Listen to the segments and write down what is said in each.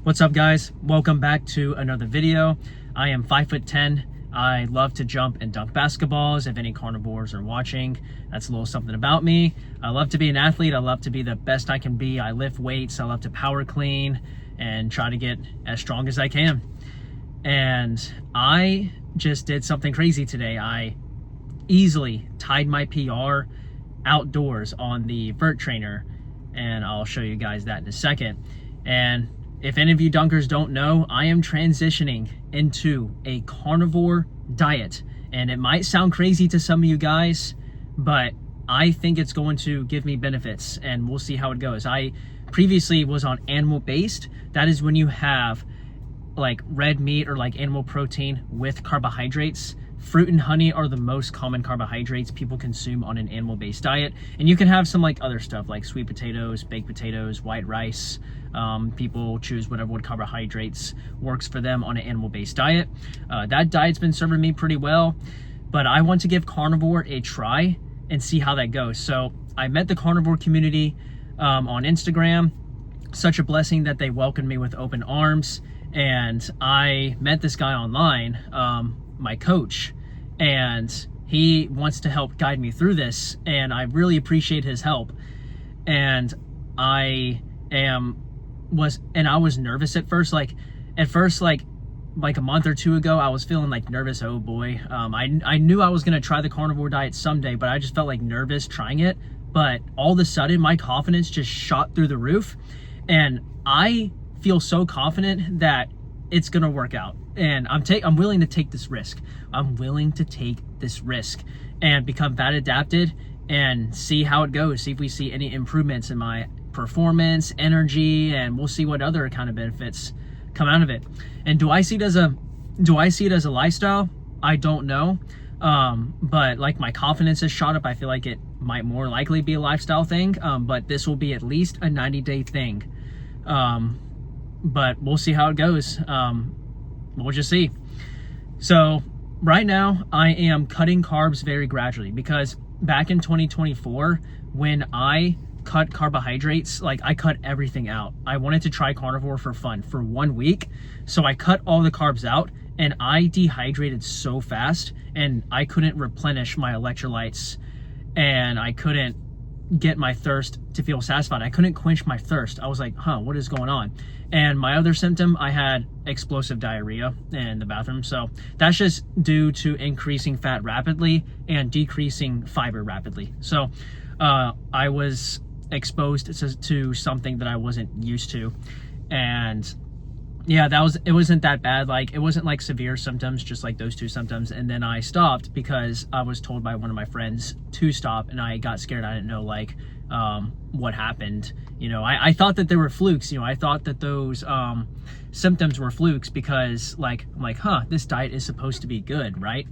What's up, guys? Welcome back to another video. I am 5'10". I love to jump and dunk basketballs. If any carnivores are watching, that's a little something about me. I love to be an athlete. I love to be the best I can be. I lift weights. I love to power clean and try to get as strong as I can. And I just did something crazy today. I easily tied my PR outdoors on the vert trainer, and I'll show you guys that in a second. And if any of you dunkers don't know, I am transitioning into a carnivore diet. And it might sound crazy to some of you guys, but I think it's going to give me benefits, and we'll see how it goes. I previously was on animal-based. That is when you have like red meat or like animal protein with carbohydrates. Fruit and honey are the most common carbohydrates people consume on an animal-based diet. And you can have some like other stuff like sweet potatoes, baked potatoes, white rice. People choose whatever carbohydrates works for them on an animal-based diet. That diet's been serving me pretty well, but I want to give carnivore a try and see how that goes. So I met the carnivore community on Instagram. Such a blessing that they welcomed me with open arms. And I met this guy online, my coach, and he wants to help guide me through this, and I really appreciate his help. And I was nervous at first. Like a month or two ago, I was feeling like nervous. Oh boy. I knew I was gonna try the carnivore diet someday, but I just felt like nervous trying it. But all of a sudden my confidence just shot through the roof, and I feel so confident that it's gonna work out. And I'm willing to take this risk. I'm willing to take this risk and become fat adapted and see how it goes. See if we see any improvements in my performance, energy, and we'll see what other kind of benefits come out of it. And do I see it as a lifestyle? I don't know. But like my confidence has shot up. I feel like it might more likely be a lifestyle thing. But this will be at least a 90-day thing. But we'll see how it goes. We'll just see. So right now I am cutting carbs very gradually, because back in 2024, when I cut carbohydrates, like I cut everything out. I wanted to try carnivore for fun for 1 week. So I cut all the carbs out, and I dehydrated so fast, and I couldn't replenish my electrolytes, and I couldn't get my thirst to feel satisfied. I couldn't quench my thirst. I was like, what is going on? And my other symptom, I had explosive diarrhea in the bathroom. So that's just due to increasing fat rapidly and decreasing fiber rapidly. So I was exposed to something that I wasn't used to. And yeah, it wasn't that bad. Like, it wasn't like severe symptoms, just like those two symptoms. And then I stopped because I was told by one of my friends to stop, and I got scared. I didn't know like what happened. You know, I thought that they were flukes. You know, I thought that those symptoms were flukes, because like I'm like, this diet is supposed to be good, right?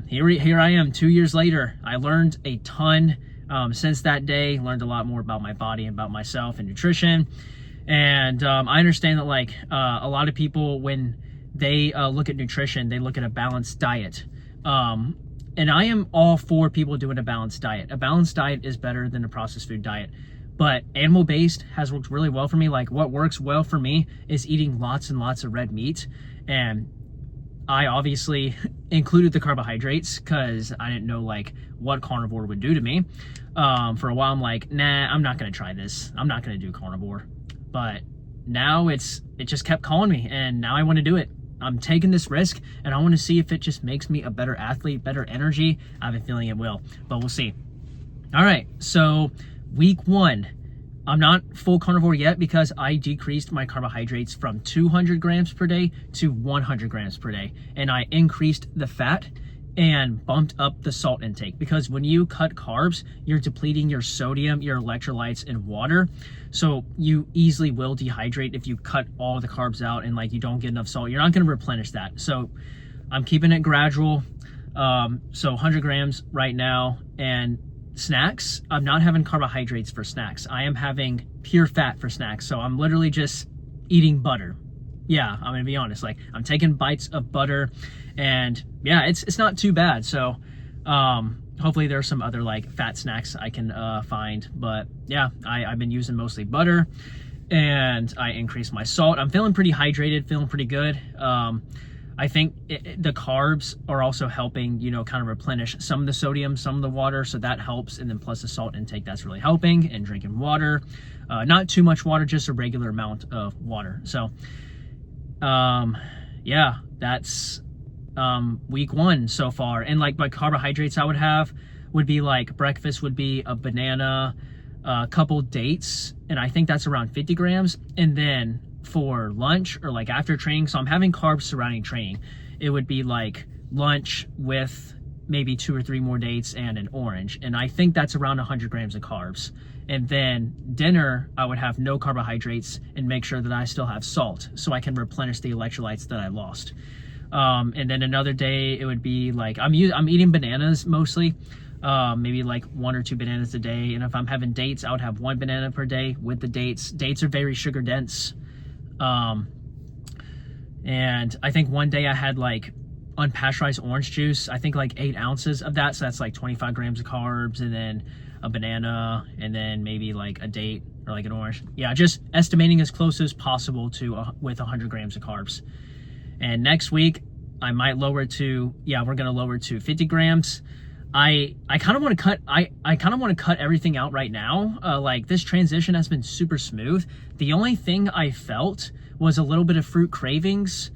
Here I am 2 years later. I learned a ton since that day. Learned a lot more about my body and about myself and nutrition. And I understand that like a lot of people, when they look at nutrition, they look at a balanced diet. And I am all for people doing a balanced diet. A balanced diet is better than a processed food diet. But animal-based has worked really well for me. Like, what works well for me is eating lots and lots of red meat. And I obviously included the carbohydrates because I didn't know like what carnivore would do to me. For a while I'm like, nah, I'm not gonna try this. I'm not gonna do carnivore. But now it just kept calling me, and now I want to do it. I'm taking this risk, and I want to see if it just makes me a better athlete, better energy. I have a feeling it will, but we'll see. All right, so week 1, I'm not full carnivore yet because I decreased my carbohydrates from 200 grams per day to 100 grams per day, and I increased the fat and bumped up the salt intake, because when you cut carbs, you're depleting your sodium, your electrolytes, and water. So you easily will dehydrate if you cut all the carbs out and like you don't get enough salt. You're not going to replenish that. So I'm keeping it gradual. So 100 grams right now. And snacks, I'm not having carbohydrates for snacks. I am having pure fat for snacks. So I'm literally just eating butter. Yeah, I'm gonna be honest. Like, I'm taking bites of butter, and yeah, it's not too bad. So hopefully there's some other like fat snacks I can find. But yeah, I've been using mostly butter. and I increased my salt. I'm feeling pretty hydrated, feeling pretty good. I think the carbs are also helping, you know, kind of replenish some of the sodium, some of the water, so that helps. And then plus the salt intake, that's really helping, and drinking water. Not too much water, just a regular amount of water. So, yeah, that's week 1 so far. And like my carbohydrates I would have would be like, breakfast would be a banana, a couple dates, and I think that's around 50 grams. And then for lunch or like after training, so I'm having carbs surrounding training, it would be like lunch with maybe 2 or 3 more dates and an orange, and I think that's around 100 grams of carbs. And then dinner, I would have no carbohydrates and make sure that I still have salt so I can replenish the electrolytes that I lost. And then another day, it would be like, I'm eating bananas mostly, maybe like 1 or 2 bananas a day. And if I'm having dates, I would have 1 banana per day with the dates. Dates are very sugar dense. And I think one day I had like unpasteurized orange juice, I think like 8 ounces of that. So that's like 25 grams of carbs, and then a banana, and then maybe like a date or like an orange. Yeah, just estimating as close as possible to with 100 grams of carbs. And next week I might lower to, yeah, we're going to lower to 50 grams. I kind of want to cut, I kind of want to cut everything out right now. Like this transition has been super smooth. The only thing I felt was a little bit of fruit cravings,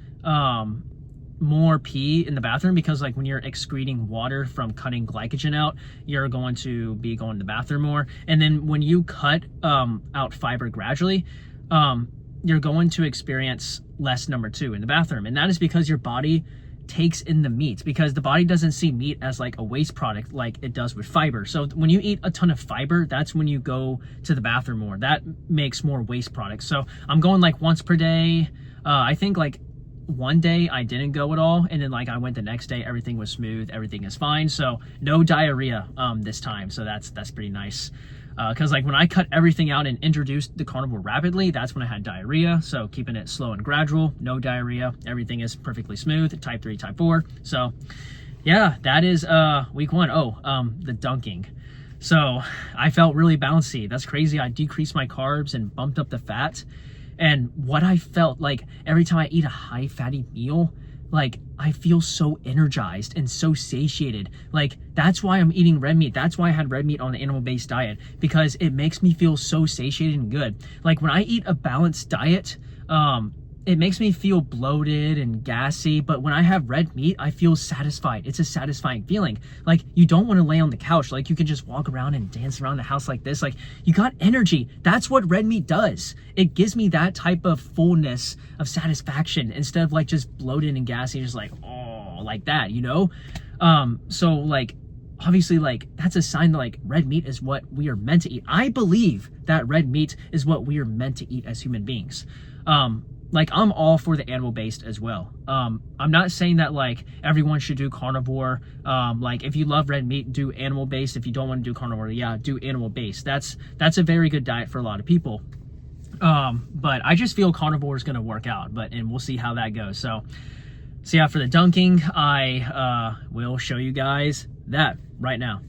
more pee in the bathroom, because like when you're excreting water from cutting glycogen out, you're going to be going to the bathroom more. And then when you cut out fiber gradually, you're going to experience less number 2 in the bathroom. And that is because your body takes in the meat, because the body doesn't see meat as like a waste product like it does with fiber. So when you eat a ton of fiber, that's when you go to the bathroom more. That makes more waste products. So I'm going like once per day. I think like one day I didn't go at all, and then like I went the next day, everything was smooth, everything is fine. So no diarrhea this time, so that's pretty nice. Because like when I cut everything out and introduced the carnivore rapidly, that's when I had diarrhea. So keeping it slow and gradual, no diarrhea, everything is perfectly smooth, type 3, type 4. So yeah, that is week 1. The dunking. So I felt really bouncy. That's crazy. I decreased my carbs and bumped up the fat. And what I felt like every time I eat a high fatty meal, like I feel so energized and so satiated. Like that's why I'm eating red meat. That's why I had red meat on the animal-based diet, because it makes me feel so satiated and good. Like when I eat a balanced diet, it makes me feel bloated and gassy, but when I have red meat, I feel satisfied. It's a satisfying feeling. Like you don't want to lay on the couch. Like you can just walk around and dance around the house like this. Like you got energy. That's what red meat does. It gives me that type of fullness of satisfaction instead of like just bloated and gassy, just like, oh, like that, you know? So like, obviously like that's a sign that like red meat is what we are meant to eat. I believe that red meat is what we are meant to eat as human beings. Like I'm all for the animal-based as well. I'm not saying that like everyone should do carnivore. Like if you love red meat, do animal-based. If you don't want to do carnivore, yeah, do animal-based. That's a very good diet for a lot of people. But I just feel carnivore is going to work out, and we'll see how that goes. So yeah, for the dunking, I will show you guys that right now.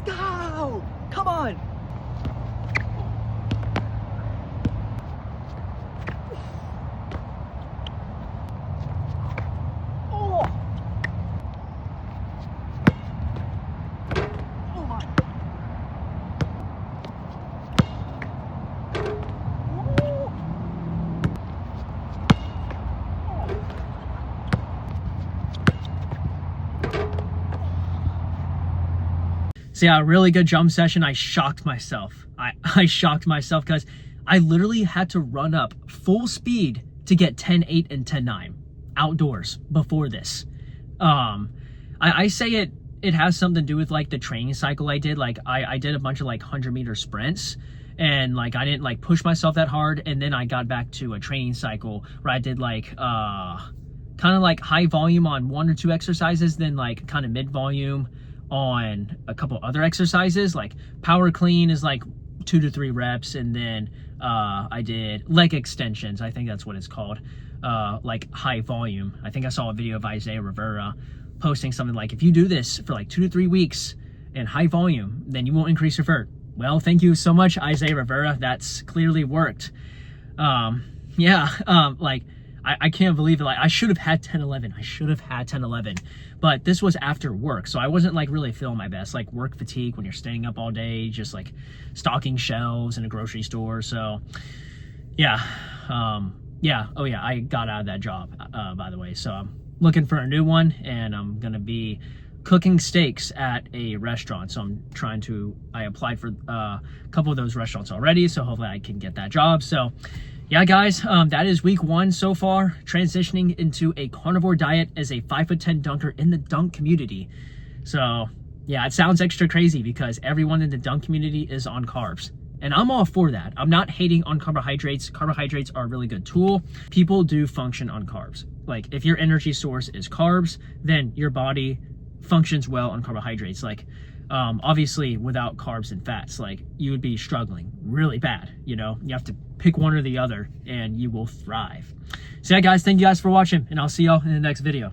go! Come on! Oh! Oh my! So yeah, a really good jump session. I shocked myself. I shocked myself because I literally had to run up full speed to get 10.8 and 10.9 outdoors before this. I say it has something to do with like the training cycle I did. Like I did a bunch of like 100-meter sprints, and like I didn't like push myself that hard, and then I got back to a training cycle where I did like kind of like high volume on 1 or 2 exercises, then like kind of mid volume on a couple other exercises. Like power clean is like 2 to 3 reps, and then I did leg extensions, I think that's what it's called, like high volume. I think I saw a video of Isaiah Rivera posting something like, if you do this for like 2 to 3 weeks in high volume, then you won't increase your vert. Well, thank you so much, Isaiah Rivera. That's clearly worked. Like I can't believe it. Like I should have had 10.11. I should have had 10.11, but this was after work, so I wasn't like really feeling my best. Like work fatigue when you're staying up all day, just like stocking shelves in a grocery store. So yeah, oh yeah, I got out of that job, by the way. So I'm looking for a new one, and I'm gonna be cooking steaks at a restaurant. So I applied for a couple of those restaurants already, so hopefully I can get that job. So yeah, guys, that is week 1 so far, transitioning into a carnivore diet as a 5'10" dunker in the dunk community. So yeah, it sounds extra crazy because everyone in the dunk community is on carbs, and I'm all for that. I'm not hating on carbohydrates. Carbohydrates are a really good tool. People do function on carbs. Like if your energy source is carbs, then your body functions well on carbohydrates. Like obviously without carbs and fats, like you would be struggling really bad. You know, you have to pick one or the other and you will thrive. So yeah, guys, thank you guys for watching, and I'll see y'all in the next video.